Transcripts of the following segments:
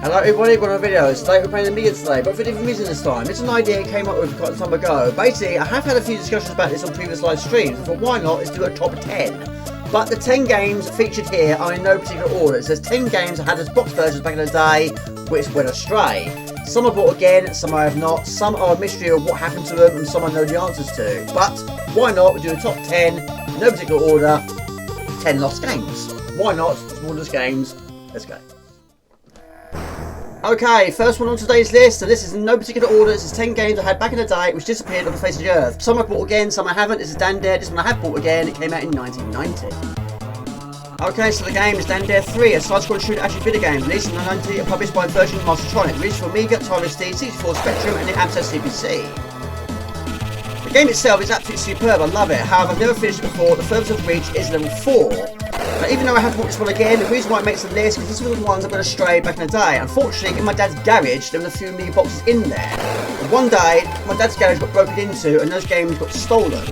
Hello everybody, welcome to my video. Today we're playing Amiga today, but for a different reason this time. It's an idea I came up with quite some time ago. Basically, I have had a few discussions about this on previous live streams, but why not? Let's do a top 10. But the 10 games featured here are in no particular order. It says 10 games I had as box versions back in the day, which went astray. Some I bought again, some I have not. Some are a mystery of what happened to them, and some I know the answers to. But why not? We do a top 10, in no particular order, 10 lost games. Why not? All those games. Let's go. Okay, first one on today's list, and this is in no particular order. This is 10 games I had back in the day which disappeared on the face of the earth. Some I bought again, some I haven't. This is Dan Dare. This one I have bought again. It came out in 1990. Okay, so the game is Dan Dare 3, a side-scrolling shooter action video game released in 1990 and published by Virgin Mastertronic, released for Amiga, Atari ST, 64 Spectrum, and the Amstrad CPC. The game itself is absolutely superb. I love it. However, I've never finished it before. The furthest I've reached is level 4. Now, even though I have bought this one again, the reason why it makes the list is because this was the ones that went astray back in the day. Unfortunately, in my dad's garage, there were a few Amiga boxes in there. And one day, my dad's garage got broken into and those games got stolen.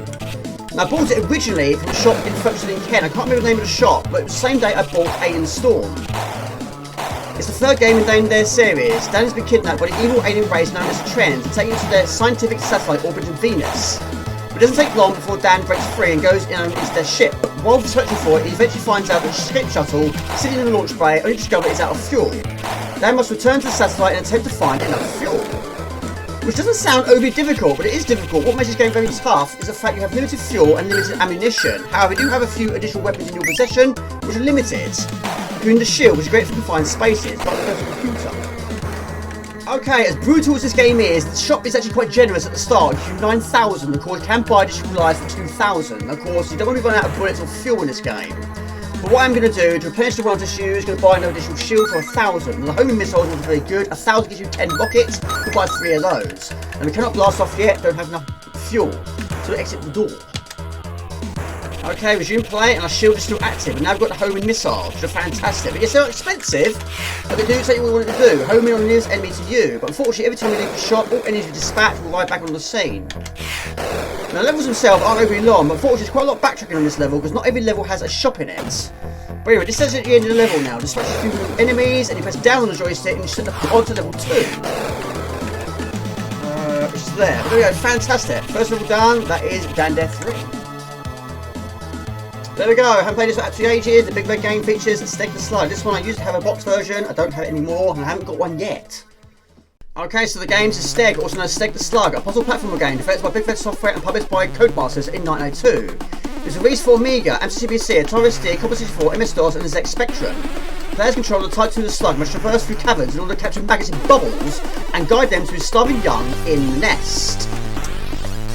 Now, I bought it originally from a shop in Folkestone in Kent. I can't remember the name of the shop, but it was the same day I bought Alien Storm. It's the third game in Dan Dare series. Dan has been kidnapped by the evil alien race known as the Trends and taken to their scientific satellite orbiting Venus. But it doesn't take long before Dan breaks free and goes into their ship. While searching for it, he eventually finds out that the escape shuttle sitting in the launch bay only discovered it's out of fuel. Dan must return to the satellite and attempt to find enough fuel. Which doesn't sound overly difficult, but it is difficult. What makes this game very tough is the fact you have limited fuel and limited ammunition. However, you do have a few additional weapons in your possession, which are limited. Including the shield, which is great for confined spaces, but the computer. Okay, as brutal as this game is, the shop is actually quite generous at the start. If you 9,000, of course, you can buy additional lives for 2,000. Of course, you don't want to run out of bullets or fuel in this game. But what I'm going to do, to replenish the ones I use, going to buy an additional shield for 1,000. And the homing missiles are very good. 1,000 gives you 10 rockets, you can buy 3 of those. And we cannot blast off yet, don't have enough fuel. So we exit the door. Okay, resume play, and our shield is still active. And now we've got the homing missiles, which are fantastic. But yes, they're expensive, but they do exactly what we wanted to do. Home in on the nearest enemy to you. But unfortunately, every time we leave the shop, all enemies are dispatched and arrive back on the scene. Now, levels themselves aren't overly long, but unfortunately, there's quite a lot of backtracking on this level, because not every level has a shop in it. But anyway, this says at the end of the level now. Dispatch a few enemies, and you press down on the joystick, and you set the pod to level 2. Which is there. But there we go, fantastic. First level done, that is Dan Dare 3. There we go, I haven't played this for absolutely ages. The big red game features Stake the Slug. This one I used to have a box version, I don't have it anymore, and I haven't got one yet. Okay, so the game's is Steg, also known as Steg the Slug, a puzzle platformer game developed by Big Red Software and published by Codemasters in 1992. It was released for Amiga, Amstrad CPC, Atari ST, Commodore 64, MS-DOS, and the ZX Spectrum. Players control the Type 2 of the Slug must traverse through caverns in order to capture maggots in bubbles and guide them to his starving young in the nest.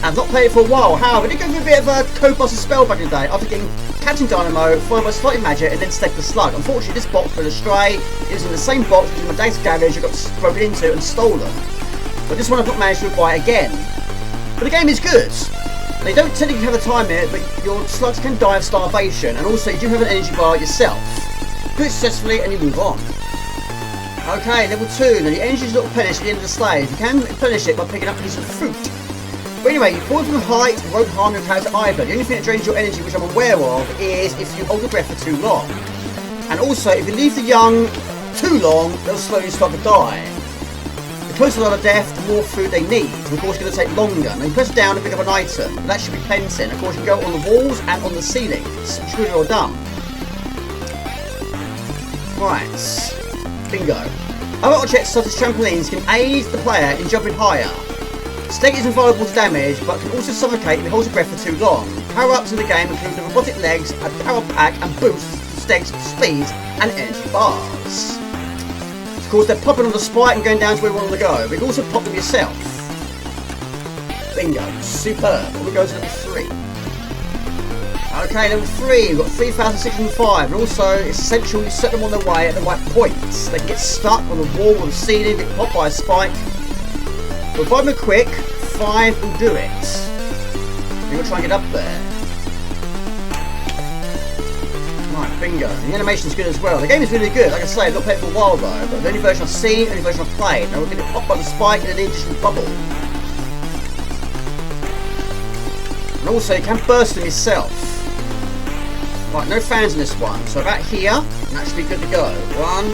I've not played it for a while, however, I did go through a bit of a Codemasters spell back in the day after getting Captain Dynamo, followed by Slightly Magic, and then Steg the Slug. Unfortunately, this box went astray. It was in the same box which was my dad's garage I got broken into and stolen. But this one I've not managed to buy again. But the game is good. They don't technically have a time limit, but your slugs can die of starvation, and also you do have an energy bar yourself. Do it successfully and you move on. Okay, level 2. Now the energy is not replenished at the end of the slave. You can replenish it by picking up a piece of fruit. But anyway, you fall from height won't harm your character either. The only thing that drains your energy, which I'm aware of, is if you hold your breath for too long. And also, if you leave the young too long, they'll slowly start to die. The closer they are to death, the more food they need. So of course, it's going to take longer. Now you press down to pick up an item. But that should be cleansing. Of course, you can go on the walls and on the ceilings, which is all done. Right. Bingo. Other objects such as trampolines can aid the player in jumping higher. Steg is invulnerable to damage, but can also suffocate if it holds your breath for too long. Power-ups in the game include the robotic legs, a power pack, and boosts Steg's speed and energy bars. Of course, they're popping on the spike and going down to where we want to go, but you can also pop them yourself. Bingo. Superb. We go to level 3. Okay, level 3, we've got 3,605, and also it's essential you set them on their way at the right points. They can get stuck on the wall or the ceiling, get popped by a spike. But if I'm quick, 5 will do it. You're going to try and get up there. Right, bingo. The animation's good as well. The game is really good. Like I say, I've not played it for a while though, but the only version I've seen, the only version I've played. Now we're going to pop by the spike and an additional bubble. And also, you can burst them yourself. Right, no fans in this one. So about here, and that should be good to go. 1,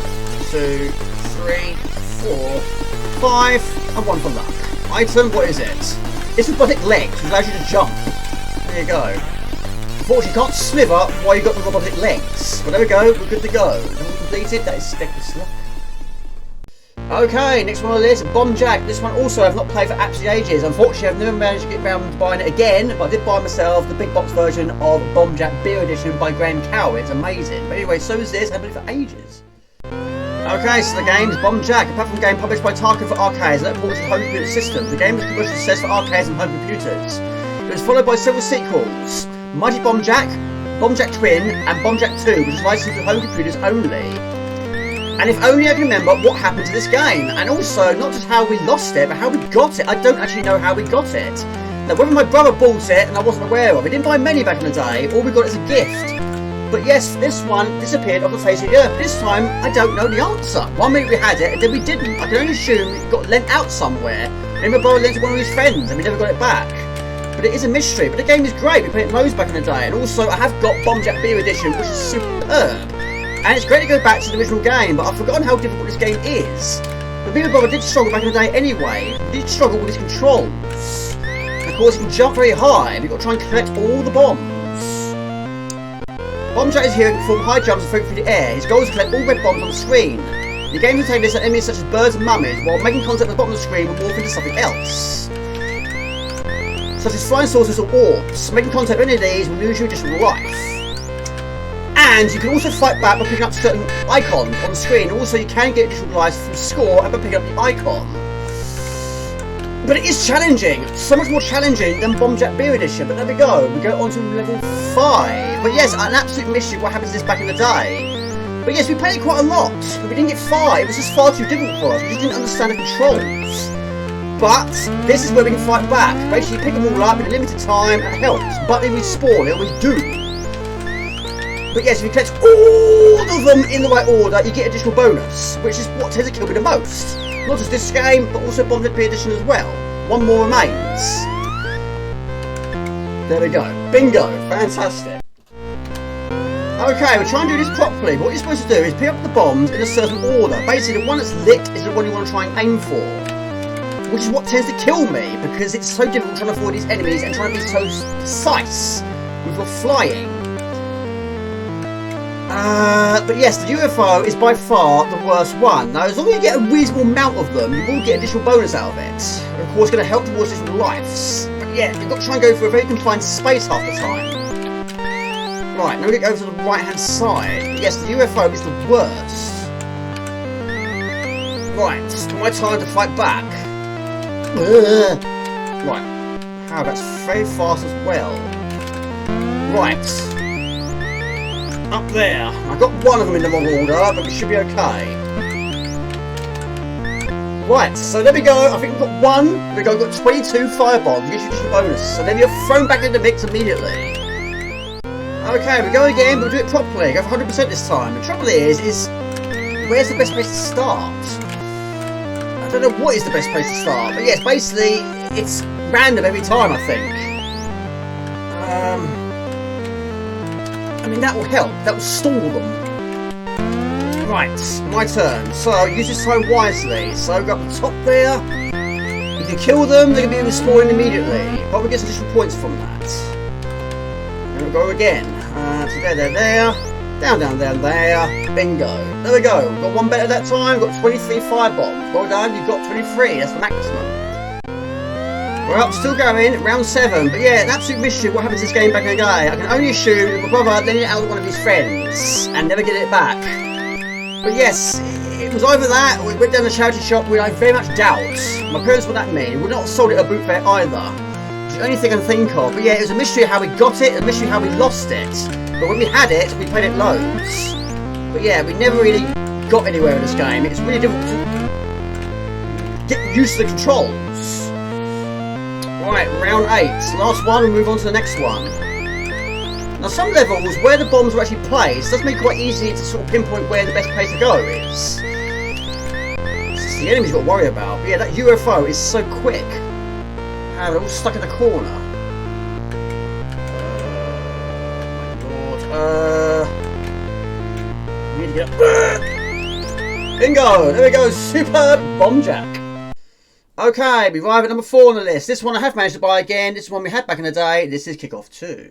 2, 3, 4, 5, and 1 for luck. Item, what is it? It's robotic legs, which allows you to jump. There you go. Unfortunately, you can't sliver while you've got the robotic legs. But there we go, we're good to go. Level completed, that is Spectre. Okay, next one on the list, Bomb Jack. This one also I've not played for absolutely ages. Unfortunately, I've never managed to get around to buying it again, but I did buy myself the big box version of Bomb Jack Beer Edition by Grand Cow. It's amazing. But anyway, so is this. I've had it for ages. Okay, so the game is Bomb Jack, a platform game published by Tarkin for arcades and ported to home computer systems. The game was a commercial success for arcades and home computers. It was followed by several sequels: Mighty Bomb Jack Twin, and Bomb Jack 2, which is licensed for home computers only. And if only I can remember what happened to this game, and also not just how we lost it, but how we got it. I don't actually know how we got it. Now, whether my brother bought it and I wasn't aware of it, he didn't buy many back in the day, or we got it as a gift. But yes, this one disappeared off the face of the earth. This time, I don't know the answer. One minute we had it, and then we didn't. I can only assume it got lent out somewhere. Maybe my brother lent it to one of his friends, and we never got it back. But it is a mystery. But the game is great. We played it loads back in the day. And also, I have got Bomb Jack Beer Edition, which is superb. And it's great to go back to the original game, but I've forgotten how difficult this game is. But me and my brother did struggle back in the day anyway. We did struggle with his controls. And of course, he can jump very high, and you've got to try and collect all the bombs. Bomb Jack is here to perform high jumps and float through the air. His goal is to collect all red bombs on the screen. The game contains this at enemies such as birds and mummies, while making contact with the bottom of the screen will morph into something else, such as flying saucers or orbs. Making contact with any of these will lose you additional life. And you can also fight back by picking up certain icons on the screen. Also, you can get additional lives from score and by picking up the icon. But it is challenging, so much more challenging than Bomb Jack Beer Edition. But there we go, we go on to level 5. But yes, an absolute mystery what happens to this back in the day. But yes, we played it quite a lot, but we didn't get far. It was just far too difficult for us. We just didn't understand the controls. But this is where we can fight back. Basically, pick them all up in a limited time, and it helps. But they respawn, they always do. But yes, if you collect all of them in the right order, you get additional bonus, which is what tends to kill me the most. Not just this game, but also Bomb Jack Beer Edition as well. One more remains. There we go. Bingo. Fantastic. Okay, we'll try and do this properly. What you're supposed to do is pick up the bombs in a certain order. Basically, the one that's lit is the one you want to try and aim for, which is what tends to kill me, because it's so difficult trying to avoid these enemies and trying to be so precise with your flying. But yes, the UFO is by far the worst one. Now, as long as you get a reasonable amount of them, you will get additional bonus out of it. Of course, it's going to help towards additional lives. But yeah, you've got to try and go for a very confined space half the time. Right, now we go over to the right-hand side. But yes, the UFO is the worst. Right, it's my time to fight back. Right, how that's very fast as well. Right. Up there. I got one of them in the wrong order, but we should be okay. Right, so there we go. I think we've got one. We've got 22 firebombs. Gives you just a bonus. So then you're thrown back in the mix immediately. Okay, we go again, but we'll do it properly. Go for 100% this time. The trouble is where's the best place to start? I don't know what is the best place to start, but yes, basically it's random every time, I think. I mean, that will help. That will stall them. Right, my turn. So, use this time wisely. So, go up the top there. If you kill them, they're going to be respawning immediately. Probably get some additional points from that. Then we'll go again. So there. Down, there. Bingo. There we go. We've got one better that time. We've got 23 firebombs. Well done, you've got 23. That's the maximum. We're up, still going, round 7, but yeah, an absolute mystery what happened to this game back in the day. I can only assume that my brother lent it out to one of his friends and never get it back. But yes, it was either that or we went down the charity shop, which I very much doubt. My parents were that mean, would not have sold it at a boot fair either. It's the only thing I can think of. But yeah, it was a mystery how we got it, a mystery how we lost it. But when we had it, we played it loads. But yeah, we never really got anywhere in this game. It's really difficult to get used to the controls. Right, round 8. Last one, we'll move on to the next one. Now, some levels where the bombs are actually placed does make it quite easy to sort of pinpoint where the best place to go is. It's the enemies you've got to worry about. But yeah, that UFO is so quick. They're all stuck in the corner. My lord. We need to get up. Bingo! There we go, Superb Bomb Jack. Okay, we arrive at number 4 on the list. This one I have managed to buy again. This is one we had back in the day. This is Kickoff 2.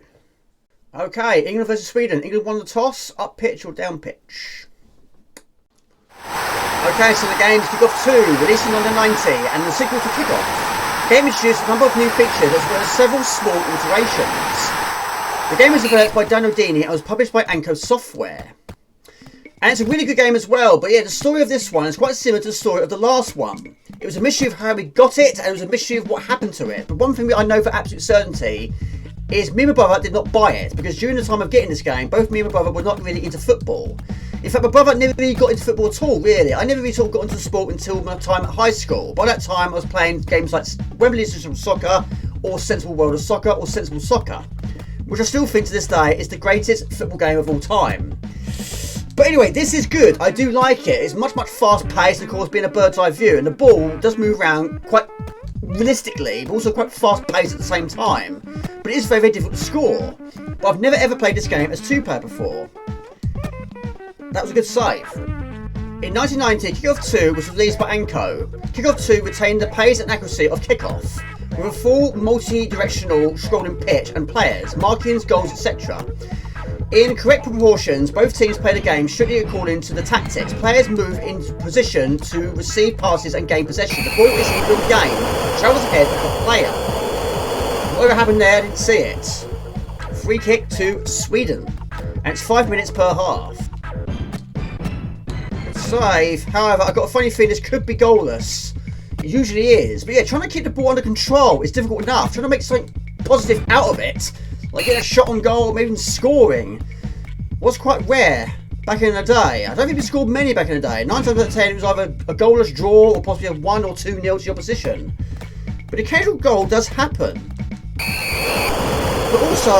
Okay, England versus Sweden. England won the toss, up pitch or down pitch. Okay, so the game is Kickoff 2, released in 1990, and the sequel to Kickoff. The game introduced a number of new features as well as several small alterations. The game was developed by Dan O'Dini and was published by Anko Software. And it's a really good game as well, but yeah, the story of this one is quite similar to the story of the last one. It was a mystery of how we got it, and it was a mystery of what happened to it. But one thing that I know for absolute certainty is me and my brother did not buy it, because during the time of getting this game, both me and my brother were not really into football. In fact, my brother never really got into football at all, really. I never really sort of got into sport until my time at high school. By that time, I was playing games like Wembley System Soccer, or Sensible World of Soccer, or Sensible Soccer, which I still think to this day is the greatest football game of all time. But anyway, this is good. I do like it. It's much fast paced, of course, being a bird's eye view, and the ball does move around quite realistically, but also quite fast paced at the same time. But it is very difficult to score. But I've never ever played this game as 2-player before. That was a good save. In 1990, Kickoff 2 was released by Anko. Kickoff 2 retained the pace and accuracy of Kickoff, with a full multi-directional scrolling pitch and players, markings, goals, etc. In correct proportions, both teams play the game strictly according to the tactics. Players move into position to receive passes and gain possession. The ball is in the game, travels ahead of the player. Whatever happened there, I didn't see it. Free kick to Sweden, and it's 5 minutes per half. Save. However, I've got a funny feeling this could be goalless. It usually is, but yeah, trying to keep the ball under control is difficult enough. Trying to make something positive out of it, like getting a shot on goal, or maybe even scoring, was quite rare back in the day. I don't think we scored many back in the day. 9 times out of 10 it was either a goalless draw or possibly a 1 or 2-0 to the opposition. But the occasional goal does happen. But also,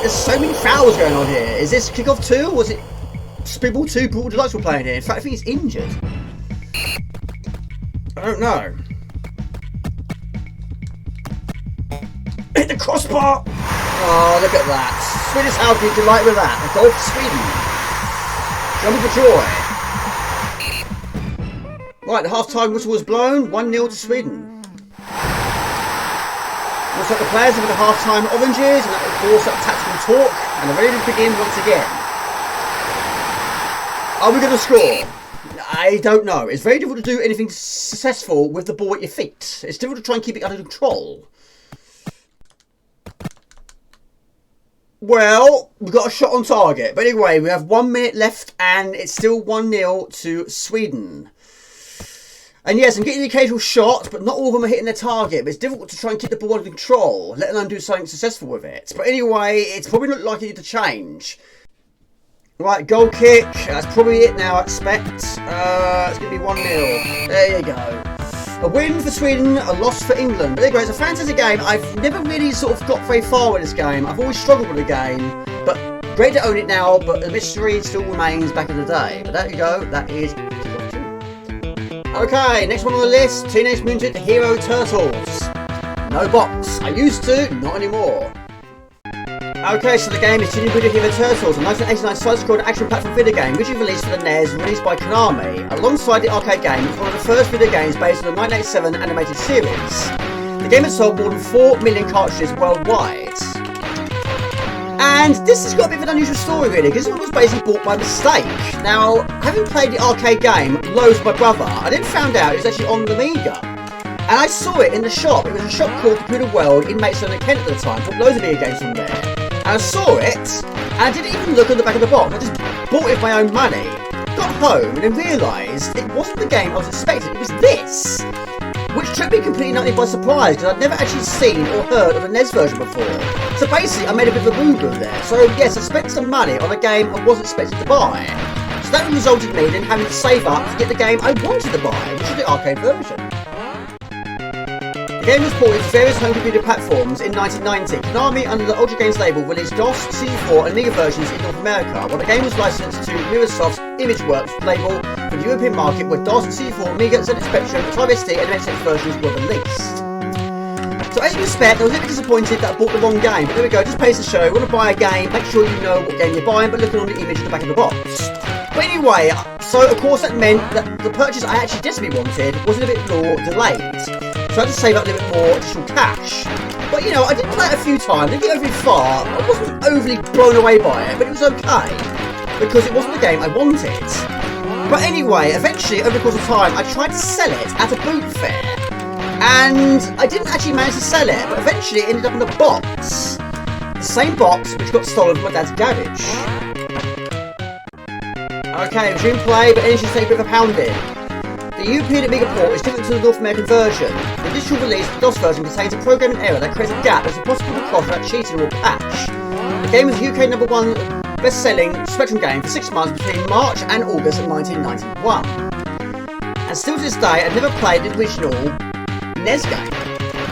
there's so many fouls going on here. Is this Kickoff 2 or was it Spibble 2 Brutal Delights we're playing here? In fact, I think he's injured. I don't know. Hit the crossbar! Oh, look at that. Swedish Alfie delight with that. A goal for Sweden. Jumping for joy. Right, the half-time whistle was blown. 1-0 to Sweden. Looks like the players have the half-time oranges, and that will force up tactical talk, and they're ready to begin once again. Are we going to score? I don't know. It's very difficult to do anything successful with the ball at your feet. It's difficult to try and keep it under control. Well, we've got a shot on target. But anyway, we have 1 minute left and it's still 1-0 to Sweden. And yes, I'm getting the occasional shot, but not all of them are hitting their target. But it's difficult to try and keep the ball under control, let alone do something successful with it. But anyway, it's probably not likely to change. Right, goal kick. That's probably it now, I expect. It's going to be 1-0. There you go. A win for Sweden, a loss for England. But there you go, it's a fantasy game. I've never really sort of got very far with this game. I've always struggled with the game. But great to own it now, but the mystery still remains back in the day. But there you go, that is... Okay, next one on the list, Teenage Mutant Hero Turtles. No box. I used to, not anymore. Okay, so the game is Teenage Mutant Hero Turtles, a 1989 side-scrolling action platform video game originally released for the NES, released by Konami. Alongside the arcade game, it's one of the first video games based on the 1987 animated series. The game has sold more than 4 million cartridges worldwide. And this has got a bit of an unusual story really, because this one was basically bought by mistake. Now, having played the arcade game loads with my brother, I then found out it was actually on the Amiga. And I saw it in the shop. It was a shop called Computer World in Maidstone and Kent at the time, bought loads of video games from there. And I saw it, and I didn't even look at the back of the box. I just bought it with my own money. Got home and then realised it wasn't the game I was expecting, it was this. Which took me completely utterly by surprise, because I'd never actually seen or heard of the NES version before. So basically, I made a bit of a boo-boo there. So yes, I spent some money on a game I wasn't expected to buy. So that resulted in me then having to save up to get the game I wanted to buy, which is the arcade version. The game was ported to various home computer platforms in 1990. Konami, under the Ultra Games label, released DOS, CD4 and Amiga versions in North America, while the game was licensed to Microsoft's ImageWorks label for the European market, where DOS, CD4, Amiga, ZX Spectrum, Atari ST and MSX versions were released. So as you can expect, I was a bit disappointed that I bought the wrong game, but there we go, just pays to show. You want to buy a game, make sure you know what game you're buying, but look on the image at the back of the box. But anyway, So of course that meant that the purchase I actually desperately wanted was a bit more delayed. So I had to save up a little bit more additional cash. But you know, I did play it a few times, I didn't get very far, I wasn't overly blown away by it, but it was okay. Because it wasn't the game I wanted. But anyway, eventually, over the course of time, I tried to sell it at a boot fair. And I didn't actually manage to sell it, but eventually it ended up in a box. The same box which got stolen from my dad's garage. Okay, resume play, but energy's taking a bit of a pounding. The European Amiga port is different to the North American version. The initial release, the DOS version, contains a programming error that creates a gap that's impossible to cross without cheating or patch. The game was UK #1 best-selling Spectrum game for 6 months between March and August of 1991. And still to this day, I've never played the original NES game.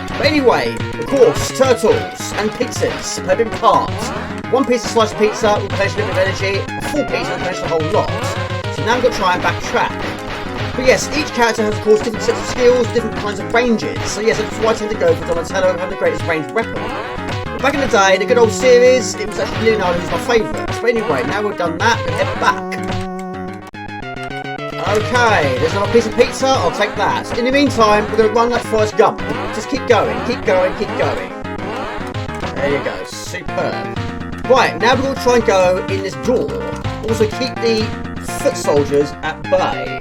But anyway, of course, turtles and pizzas per bit parts. One piece of sliced pizza will replenish a little bit of energy, a full pizza will replenish the whole lot. So now we've got to try and backtrack. But yes, each character has of course different sets of skills, different kinds of ranges. So yes, that's why I tend to go for Donatello having the greatest ranged weapon. But back in the day, in the good old series, it was actually Leonardo who was my favourite. But anyway, now we've done that, we'll head back. Okay, there's another piece of pizza, I'll take that. In the meantime, we're going to run like Forrest Gump. Just keep going, keep going, keep going. There you go, superb. Right, now we're going to try and go in this door. Also keep the foot soldiers at bay.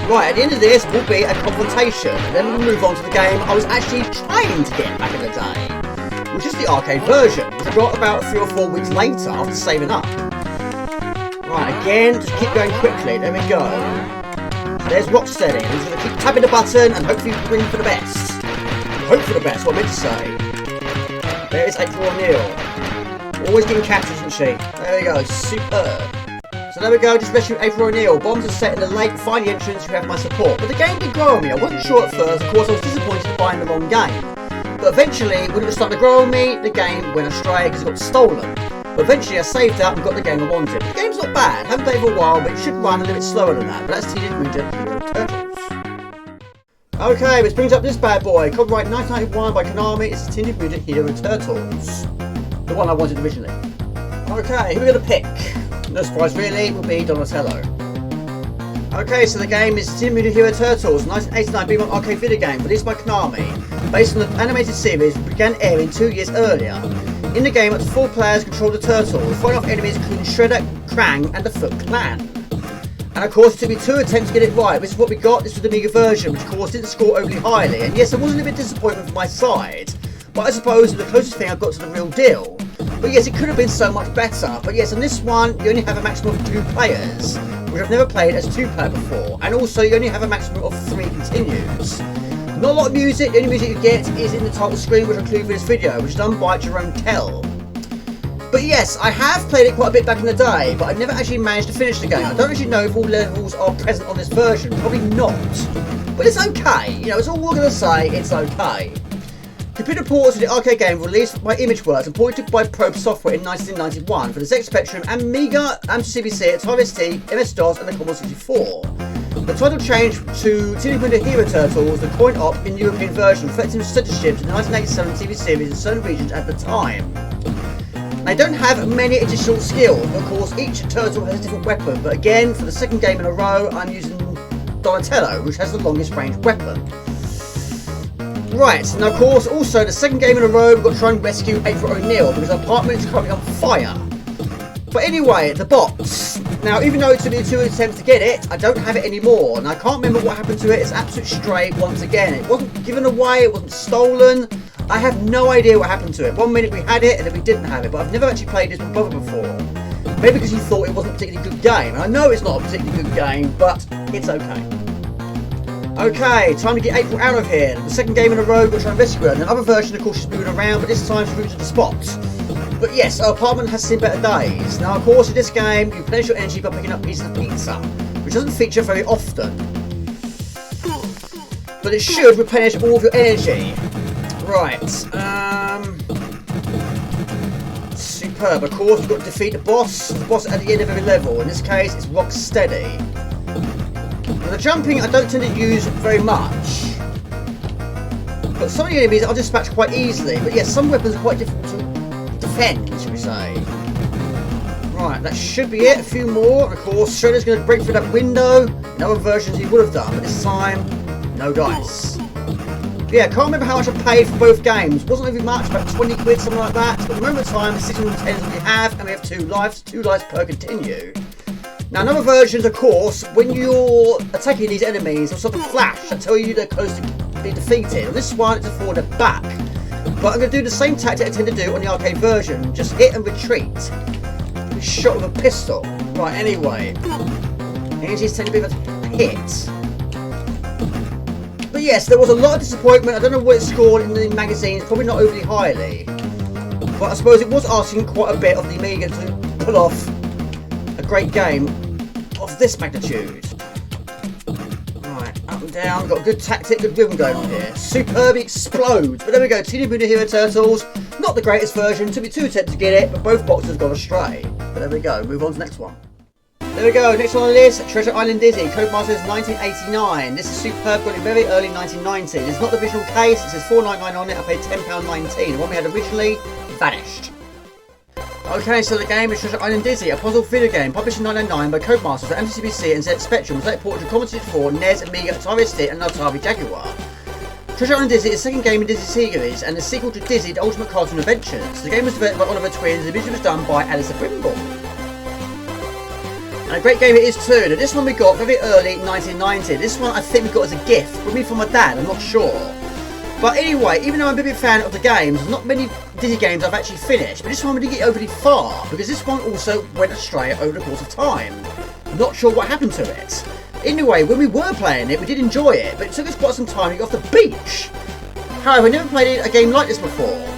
Right, at the end of this will be a confrontation, and then we'll move on to the game I was actually trying to get back in the day, which is the arcade version, which I got about 3 or 4 weeks later after saving up. Right, again, just keep going quickly, there we go. There's Rocksteady, I'm just going to keep tapping the button and hopefully bring for the best. Hope for the best, what I meant to say. There is April O'Neil. Always getting captured, isn't she? There we go, superb. So there we go, just rescue April O'Neil. Bombs are set in the lake, find the entrance, you have my support. But the game did grow on me, I wasn't sure at first, of course I was disappointed to buy in the wrong game. But eventually, when it was starting to grow on me, the game went astray because it got stolen. But eventually I saved up and got the game I wanted. The game's not bad, I haven't played it for a while, but it should run a little bit slower than that. But that's Teenage Mutant Hero Turtles. Okay, which brings up this bad boy. Copyright 1991 by Konami, it's Teenage Mutant Hero Turtles. The one I wanted originally. Okay, who are we going to pick? No surprise really, it will be Donatello. Okay, so the game is Teenage Mutant Hero Turtles, 1989 beat-em-up arcade video game released by Konami, based on the animated series which began airing 2 years earlier. In the game, up to 4 players control the turtles, fighting off enemies including Shredder, Krang, and the Foot Clan. And of course, it took me 2 attempts to get it right. This is what we got. This was the Amiga version, which of course didn't score overly highly. And yes, there was a little bit of disappointment from my side, but I suppose it's the closest thing I got to the real deal. But yes, it could have been so much better. But yes, on this one, you only have a maximum of 2 players, which I've never played as 2-player before. And also, you only have a maximum of 3 continues. Not a lot of music. The only music you get is in the title screen, which I include for this video, which is done by Jerome Tell. But yes, I have played it quite a bit back in the day, but I've never actually managed to finish the game. I don't actually know if all levels are present on this version. Probably not. But it's okay. You know, it's all we're going to say. It's okay. Computer ports of the arcade game were released by Imageworks and ported by Probe Software in 1991 for the ZX Spectrum, Amiga, Amstrad CPC, Atari ST, MS-DOS and the Commodore 64. The title changed to Teenage Mutant Hero Turtles, the coin-op in European version, reflecting the censorship in the 1987 TV series in certain regions at the time. They don't have many additional skills, of course each turtle has a different weapon, but again, for the second game in a row, I'm using Donatello, which has the longest range weapon. Right, now of course, also the second game in a row, we've got to try and rescue April O'Neil, because our apartment is currently on fire. But anyway, the box. Now, even though it took me 2 attempts to get it, I don't have it anymore, and I can't remember what happened to it. It's absolute stray once again. It wasn't given away, it wasn't stolen. I have no idea what happened to it. One minute we had it, and then we didn't have it, but I've never actually played this with brother before. Maybe because he thought it wasn't a particularly good game. And I know it's not a particularly good game, but it's okay. Okay, time to get April out of here. The second game in a row, we'll try and rescue her. And another version, of course, she's moving around, but this time she's moving to the spot. But yes, our apartment has seen better days. Now, of course, in this game, you replenish your energy by picking up pieces of pizza, which doesn't feature very often. But it should replenish all of your energy. Right, superb. Of course, we've got to defeat the boss at the end of every level. In this case, it's Rocksteady. Now, the jumping I don't tend to use very much, but some of the enemies I'll dispatch quite easily. But yes, some weapons are quite difficult to defend, should we say. Right, that should be it. A few more. Of course, Shredder's going to break through that window. In other versions he would have done, but this time, no dice. Yeah, can't remember how much I paid for both games. Wasn't really much, about 20 quid, something like that. But at the moment of time, 610 is what we have, and we have 2 lives. 2 lives per continue. Now, in other versions, of course, when you're attacking these enemies, there's sort of flash that tell you they're close to being defeated. On this one, it's a forward and back. But I'm going to do the same tactic I tend to do on the arcade version. Just hit and retreat. Be shot with a pistol. Right, anyway. Energies tend to be a hit. But yes, there was a lot of disappointment. I don't know what it scored in the magazines. Probably not overly highly. But I suppose it was asking quite a bit of the Amiga to pull off a great game of this magnitude. Right, up and down. Got a good tactic, good rhythm going on here. Superb explodes. But there we go. Teenage Mutant Hero Turtles. Not the greatest version. Took me 2 attempts to get it, but both boxes have gone astray. But there we go. Move on to the next one. There we go, next one on the list, Treasure Island Dizzy, Codemasters 1989. This is superb, got it very early 1990. It's not the original case, it says $4.99 on it, I paid £10.19. The one we had originally vanished. Okay, so the game is Treasure Island Dizzy, a puzzle video game published in 1999 by Codemasters for MCBC and Z Spectrum. It was later ported to Commodore 64, NES, Amiga, Atari ST and Atari Jaguar. Treasure Island Dizzy is the second game in Dizzy series and the sequel to Dizzy, the Ultimate Cartoon Adventures. The game was developed by Oliver Twins and the music was done by Alistair Brimble. And a great game it is too. Now this one we got very early 1990. This one I think we got as a gift, probably from my dad, I'm not sure. But anyway, even though I'm a big fan of the games, there's not many Dizzy games I've actually finished. But this one we didn't get overly far, because this one also went astray over the course of time. Not sure what happened to it. Anyway, when we were playing it, we did enjoy it, but it took us quite some time to get off the beach. However, I never played a game like this before.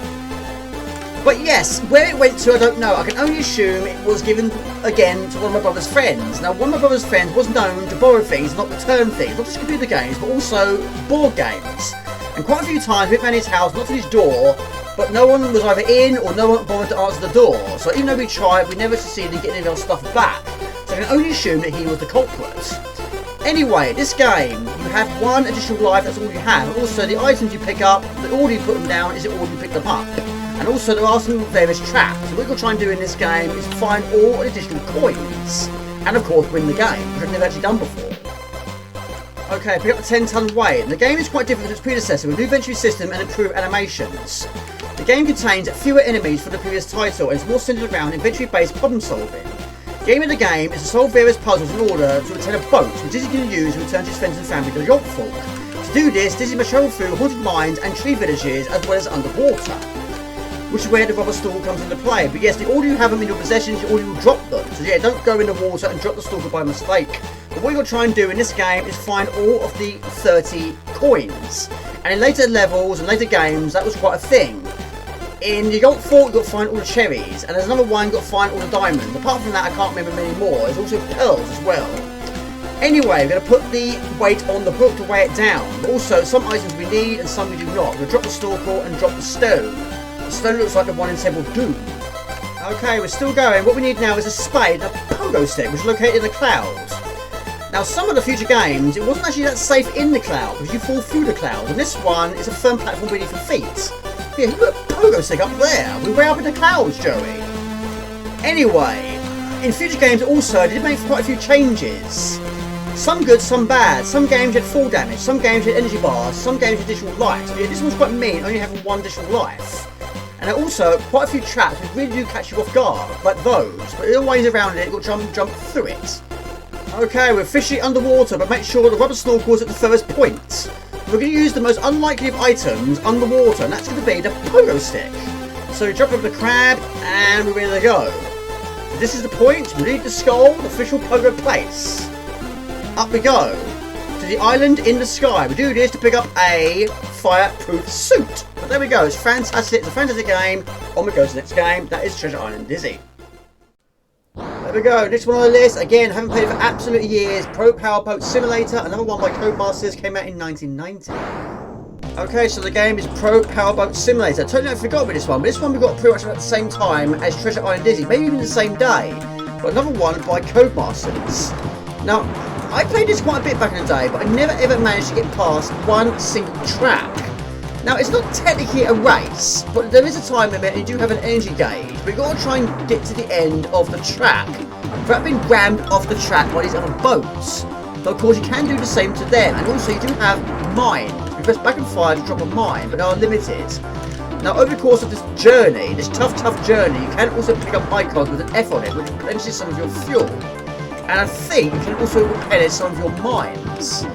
But yes, where it went to, I don't know. I can only assume it was given again to one of my brother's friends. Now, one of my brother's friends was known to borrow things, not return things. Not just computer games, but also board games. And quite a few times we went around his house, knocked on his door, but no one was either in or no one bothered to answer the door. So even though we tried, we never succeeded in getting any of our stuff back. So I can only assume that he was the culprit. Anyway, this game, you have 1 additional life, that's all you have. Also, the items you pick up, the order you put them down is the order you pick them up. And also there are some various traps. So what we're going to try and do in this game is find all additional coins. And of course win the game, which I've never actually done before. Okay, pick up the 10-ton weight. And the game is quite different from its predecessor with a new inventory system and improved animations. The game contains fewer enemies from the previous title and is more centered around inventory-based problem solving. The aim of the game is to solve various puzzles in order to obtain a boat, which Dizzy can use to return to his friends and family to the Yacht Fork. To do this, Dizzy must travel through haunted mines and tree villages as well as underwater, which is where the rubber stool comes into play. But yes, the order you have them in your possession is the order you will drop them. So yeah, don't go in the water and drop the stalker by mistake. But what you're going to try and do in this game is find all of the 30 coins. And in later levels and later games, that was quite a thing. In the Yacht Fort, you've got to find all the cherries. And there's another one, you've got to find all the diamonds. Apart from that, I can't remember many more. There's also pearls as well. Anyway, we're going to put the weight on the book to weigh it down. But also, some items we need and some we do not. We're going to drop the stalker and drop the stone. The stone looks like the one in Temple Doom. Okay, we're still going. What we need now is a spade and a pogo stick, which is located in the clouds. Now, some of the future games, it wasn't actually that safe in the cloud, because you fall through the cloud. And this one is a firm platform ready for feet. Yeah, you got a pogo stick up there. We're way up in the clouds, Joey. Anyway, in future games also, they did make quite a few changes. Some good, some bad. Some games had fall damage, some games had energy bars, some games had additional life. But yeah, this one's quite mean, only having 1 additional life. And there are also quite a few traps which really do catch you off guard, like those. But there are ways around it, you've got to jump through it. Okay, we're officially underwater, but make sure the rubber snorkel is at the furthest point. We're going to use the most unlikely of items underwater, and that's going to be the pogo stick. So we jump over the crab, and we're ready to go. So this is the point, we need the skull, the official pogo place. Up we go. To the island in the sky. We do this to pick up a fireproof suit. But there we go, it's fantastic, it's a fantastic game. On we go to the next game, that is Treasure Island Dizzy. There we go, next one on the list, again, haven't played it for absolute years, Pro Powerboat Simulator, another one by Codemasters, came out in 1990. Okay, so the game is Pro Powerboat Simulator. I totally forgot about this one, but this one we got pretty much about the same time as Treasure Island Dizzy, maybe even the same day. But another one by Codemasters. Now, I played this quite a bit back in the day, but I never ever managed to get past 1 single track. Now, it's not technically a race, but there is a time limit and you do have an energy gauge. But you've got to try and get to the end of the track without being rammed off the track by these other boats. But of course, you can do the same to them. And also, you do have mines. You press back and fire to drop a mine, but they are limited. Now, over the course of this journey, this tough journey, you can also pick up icons with an F on it, which replenishes some of your fuel. And I think you can also replenish some of your mines.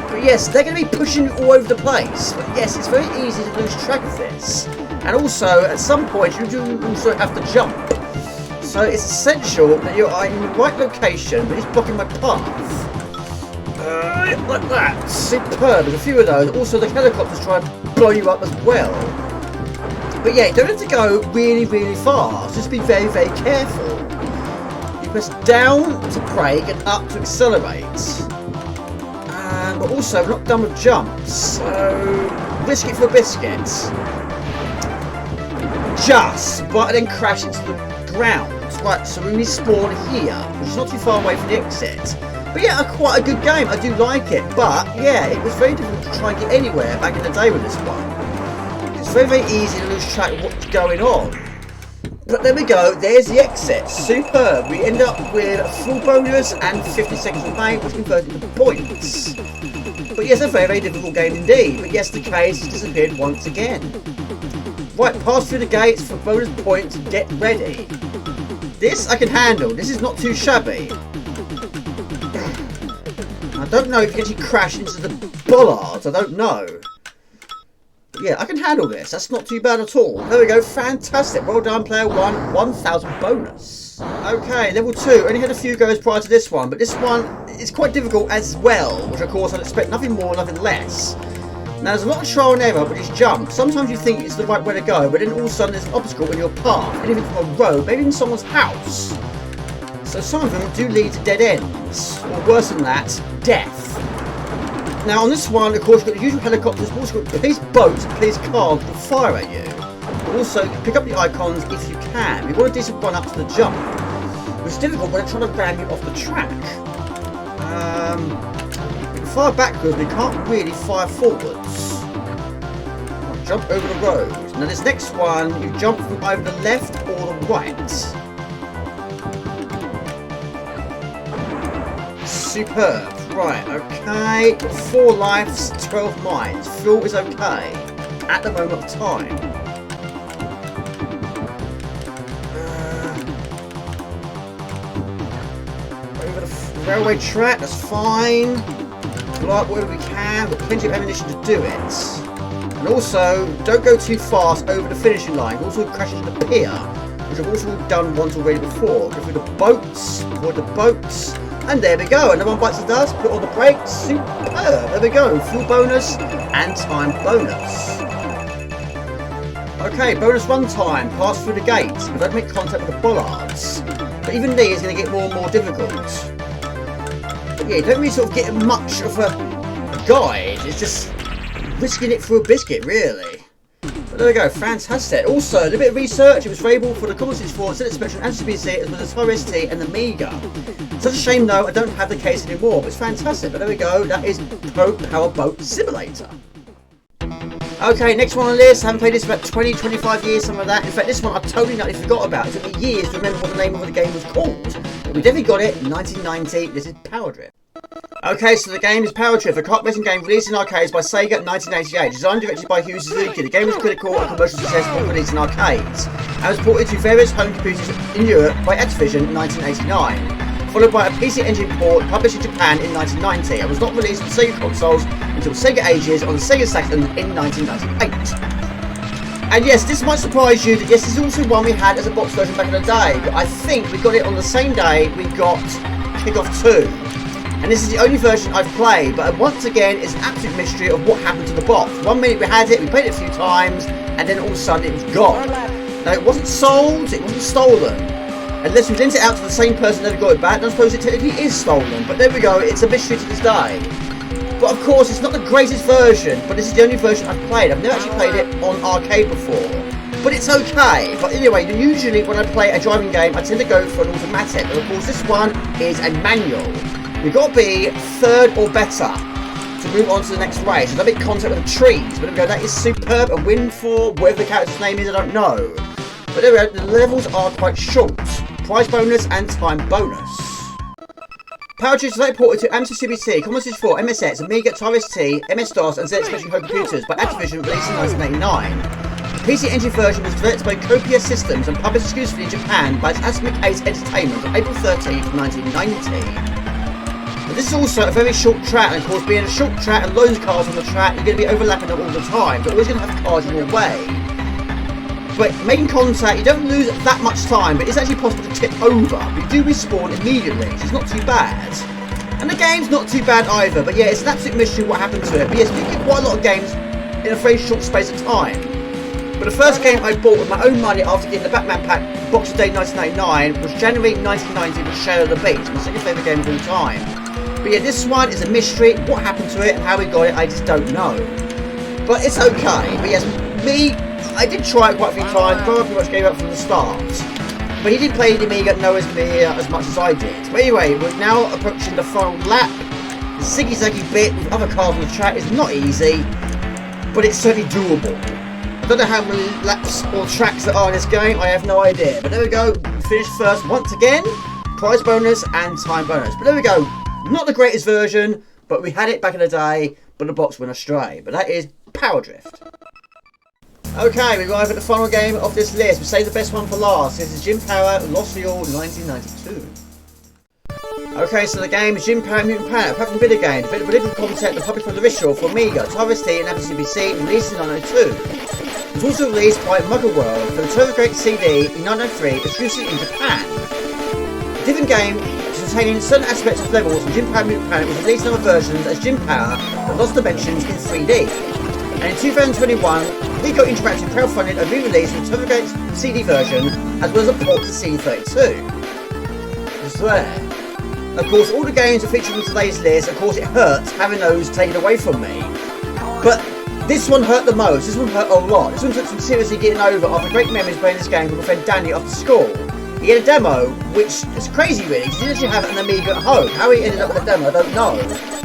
But yes, they're going to be pushing you all over the place. But yes, it's very easy to lose track of this. And also, at some point, you do also have to jump. So it's essential that you are in the right location, but it's blocking my path. Like that. Superb. There's a few of those. Also, the helicopters try and blow you up as well. But yeah, you don't have to go really fast. Just be very careful. You press down to brake and up to accelerate. But also, we're not done with jumps, so risk it for a biscuit. But then crash into the ground. Right, so we respawn here, which is not too far away from the exit. But yeah, quite a good game. I do like it. But yeah, it was very difficult to try and get anywhere back in the day with this one. It's very easy to lose track of what's going on. But there we go, there's the exit. Superb. We end up with a full bonus and 50 seconds remain, which converted into points. But yes, a very difficult game indeed. But yes, the case has disappeared once again. Right, pass through the gates for bonus points. Get ready. This I can handle. This is not too shabby. I don't know if you actually crash into the bollards. I don't know. Yeah, I can handle this. That's not too bad at all. There we go. Fantastic. Well done, player 1. 1,000 bonus. Okay, level 2. Only had a few goes prior to this one, but this one is quite difficult as well, which of course I'd expect nothing more, nothing less. Now, there's a lot of trial and error with these jumps. Sometimes you think it's the right way to go, but then all of a sudden there's an obstacle in your path. Anything from a road, maybe in someone's house. So some of them do lead to dead ends, or worse than that, death. Now on this one, of course, you've got the usual helicopters, but also got police boats and police cars that fire at you. But also, you pick up the icons if you can. You want a decent run up to the jump, which is difficult when they're trying to ram you off the track. You can fire backwards, but you can't really fire forwards. Jump over the road. Now this next one, you jump from either the left or the right. Superb. Right, okay. 4 lives, 12 mines. Fuel is okay at the moment of time. Over the railway track, that's fine. Blow up wherever we can. We've got plenty of ammunition to do it. And also, don't go too fast over the finishing line. Also crash into the pier, which I've also done once already before. Go through the boats, avoid the boats. And there we go, another one bites the dust, put on the brakes, superb, there we go, fuel bonus and time bonus. Okay, bonus run time, pass through the gates, we don't make contact with the bollards. But even these are going to get more and more difficult. But yeah, you don't really sort of get much of a guide, it's just risking it for a biscuit, really. But there we go, fantastic. Also, a little bit of research, it was available for the Commodore 64, Senate Spectrum and CPC, as well as Atari ST and the Amiga. Such a shame though, I don't have the case anymore, but it's fantastic. But there we go, that is Pro Powerboat Simulator. Okay, next one on the list. I haven't played this for about 20-25 years, something like that. In fact, this one I totally forgot about. It took me years to remember what the name of the game was called. But we definitely got it in 1990. This is Power Trip. Okay, so the game is Power Trip, a kart racing game released in arcades by Sega in 1988. Designed and directed by Hugh Suzuki, the game was critical and commercial success upon release in arcades, and was ported to various home computers in Europe by Activision in 1989. Followed by a PC Engine port published in Japan in 1990 and was not released on Sega consoles until Sega Ages on the Sega Saturn in 1998. And yes, this might surprise you that yes, this is also one we had as a box version back in the day, but I think we got it on the same day we got Kickoff 2. And this is the only version I've played, but once again, it's an absolute mystery of what happened to the box. 1 minute we had it, we played it a few times, and then all of a sudden it was gone. Now it wasn't sold, it wasn't stolen. Unless we lent it out to the same person that got it back, I suppose it technically is stolen. But there we go, it's a mystery to this day. But of course, it's not the greatest version, but this is the only version I've played. I've never actually played it on arcade before. But it's okay. But anyway, usually when I play a driving game, I tend to go for an automatic. But of course, this one is a manual. You've got to be 3rd or better. to move on to the next race. There's a bit contact with the trees, but there we go, that is superb. A win for whatever the character's name is, I don't know. But there we go, the levels are quite short. Prize bonus and time bonus. Power Drift is ported to Amiga CPC, Commodore 64, MSX, Amiga, Atari ST, MS-DOS and ZX Spectrum home computers by Activision, released in 1989. The PC Engine version was developed by Copia Systems and published exclusively in Japan by Atomic Ace Entertainment on April 13th, 1990. But this is also a very short track, and of course being a short track and loads of cars on the track, you're going to be overlapping them all the time. You're always going to have cars in your way. But making contact, you don't lose that much time, but it's actually possible to tip over. But you do respawn immediately, so it's not too bad. And the game's not too bad either, but yeah, it's an absolute mystery what happened to it. But yes, we get quite a lot of games in a very short space of time. But the first game I bought with my own money after getting the Batman pack Boxing Day 1999 was January 1990 with Shadow of the Beast, my second favourite game of all time. But yeah, this one is a mystery. What happened to it and how we got it, I just don't know. But it's okay. But yes, I did try it quite a few times, but I pretty much gave up from the start. But he did play the Amiga nowhere near as much as I did. But anyway, we're now approaching the final lap. The ziggy-zaggy bit with other cars on the track is not easy, but it's certainly doable. I don't know how many laps or tracks there are in this game, I have no idea. But there we go, we finished first once again. Prize bonus and time bonus. But there we go, not the greatest version, but we had it back in the day, but the box went astray. But that is Power Drift. Okay, we arrive at the final game of this list. We save the best one for last. This is Jim Power Lost for All 1992. Okay, so the game is Jim Power Mutant Power, apart from video game, the political concept and published from the original for Amiga, Atari ST and Apple CPC, released in 1992. It was also released by Muggle World for the TurboGrafx CD in 1993, exclusively in Japan. A different game containing certain aspects of levels from Jim Power Mutant Power was released in other versions as Jim Power, but Lost Dimensions in 3D. And in 2021, Lego Interactive crowdfunded a re-release of the TurboGrafx CD version, as well as a port to CD32. Just there. Of course, all the games are featured on today's list. Of course, it hurts having those taken away from me. But this one hurt the most. This one hurt a lot. This one took some seriously getting over after great memories playing this game with my friend Danny after school. He had a demo, which is crazy really, because he didn't actually have an Amiga at home. How he ended up with a demo, I don't know.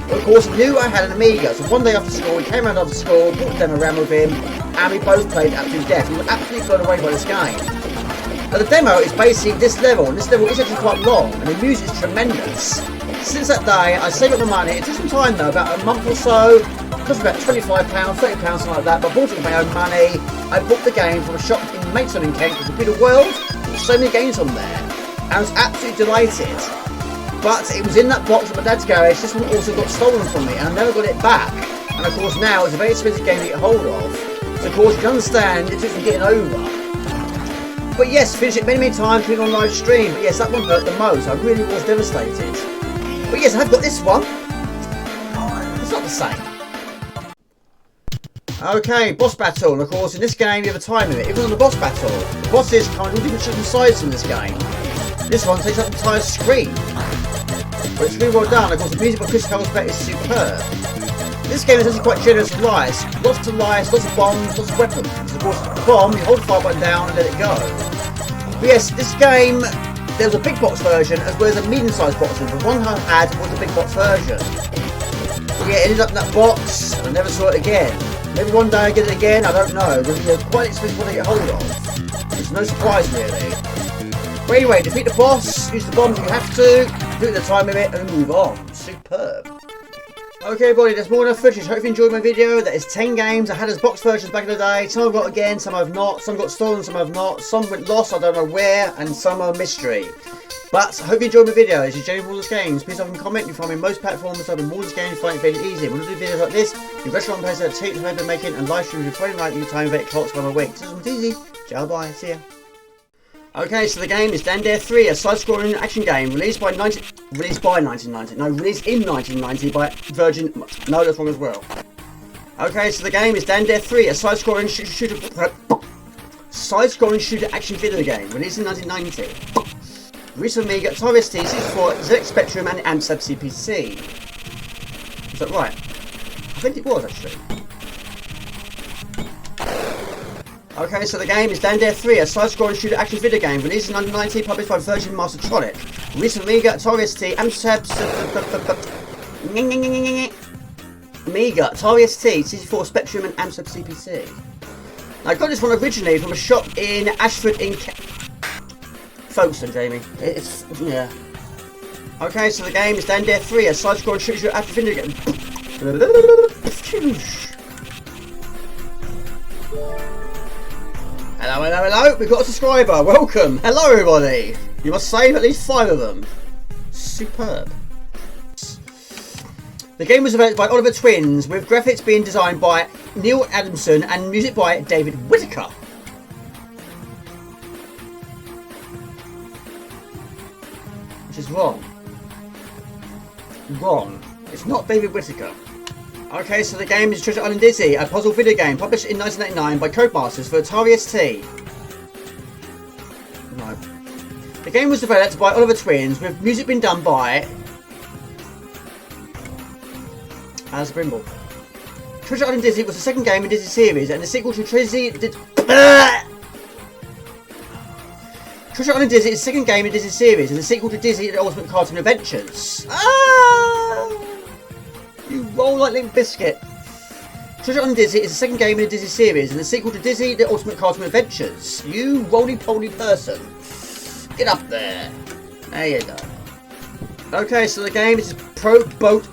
But of course, he knew I had an Amiga, so one day after school, he came around after school, brought the demo around with him, and we both played up to death. We were absolutely blown away by this game. But the demo is basically this level, and this level is actually quite long, and the music is tremendous. Since that day, I saved up my money. It took some time though, about a month or so. It cost about £25, £30, something like that, but I bought it with my own money. I bought the game from a shop in Maidstone in Kent called Computer World. There were so many games on there, and I was absolutely delighted. But it was in that box at my dad's garage. This one also got stolen from me, and I never got it back. And of course now, it's a very expensive game to get hold of. So of course, you can understand, it took some getting over. But yes, finished it many, many times, put it on live stream. But yes, that one hurt the most. I really was devastated. But yes, I have got this one. It's not the same. Okay, boss battle. And of course, in this game, you have a time limit. Even on the boss battle, the bosses come in all different shapes and sizes in this game. This one takes up the entire screen. But it's really well done. Of course, the music by Chris Helsbeck is superb. This game is actually quite generous with lights. Lots of lights, lots of bombs, lots of weapons. Of course, the bomb, you hold the fire button down and let it go. But yes, this game, there was a big box version as well as a medium-sized box version. The one I had was the big box version. But yeah, it ended up in that box and I never saw it again. Maybe one day I get it again, I don't know. They're quite expensive one to get hold of. It's no surprise really. But anyway, defeat the boss, use the bombs if you have to, do the time limit and move on. Superb. Okay everybody, there's more than enough footage. Hope you enjoyed my video. That is 10 games. I had as box versions back in the day. Some I've got again, some I've not. Some got stolen, some I've not. Some went lost, I don't know where. And some are mystery. But I hope you enjoyed my video. This is Jamie Wallace Games. Please like and comment. You can find me on most platforms. I've been Wallace Games, find it fairly easy. When I do videos like this, the restaurant places that tapes I've been making and live streams Friday night new time 8 o'clock by a week. So it's easy. Ciao, bye, see ya. Okay, so the game is Dan Dare 3, a side-scrolling action game released in 1990 by Virgin. No, that's wrong as well. Okay, so the game is Dan Dare 3, a side-scrolling shooter action video game released in 1990. Released on Amiga, Atari ST, 64, ZX Spectrum, and Amstrad CPC. Is that right? I think it was actually. Okay, so the game is Dan Dare 3, a side-scrolling shooter action video game released in 1990, published by Virgin Mastertronic. Released on Amiga, Atari ST, Amstrad. Amiga, Atari ST, C64 Spectrum and Amstrad CPC. I got this one originally from a shop in Ashford in Folkestone, Jamie. It's, yeah. Okay, so the game is down there 3, a side-scrolling shooter after video game. Hello, hello, hello, we've got a subscriber, welcome. Hello everybody. You must save at least 5 of them. Superb. The game was developed by Oliver Twins, with graphics being designed by Neil Adamson and music by David Whittaker. Which is wrong. Wrong. It's not David Whittaker. Okay, so the game is Treasure Island Dizzy, a puzzle video game published in 1989 by Codemasters for Atari ST. No. The game was developed by Oliver Twins, with music being done by Alice Brimble. Treasure Island Dizzy was the second game in Dizzy series and the sequel to Treasure Island Dizzy is the second game in Dizzy series and the sequel to Dizzy the Ultimate Cartoon Adventures. You roll like Limp Biscuit. Treasure Island Dizzy is the second game in the Dizzy series and the sequel to Dizzy the Ultimate Cartoon Adventures. You roly-poly person. Get up there. There you go. Okay, so the game is Pro Boat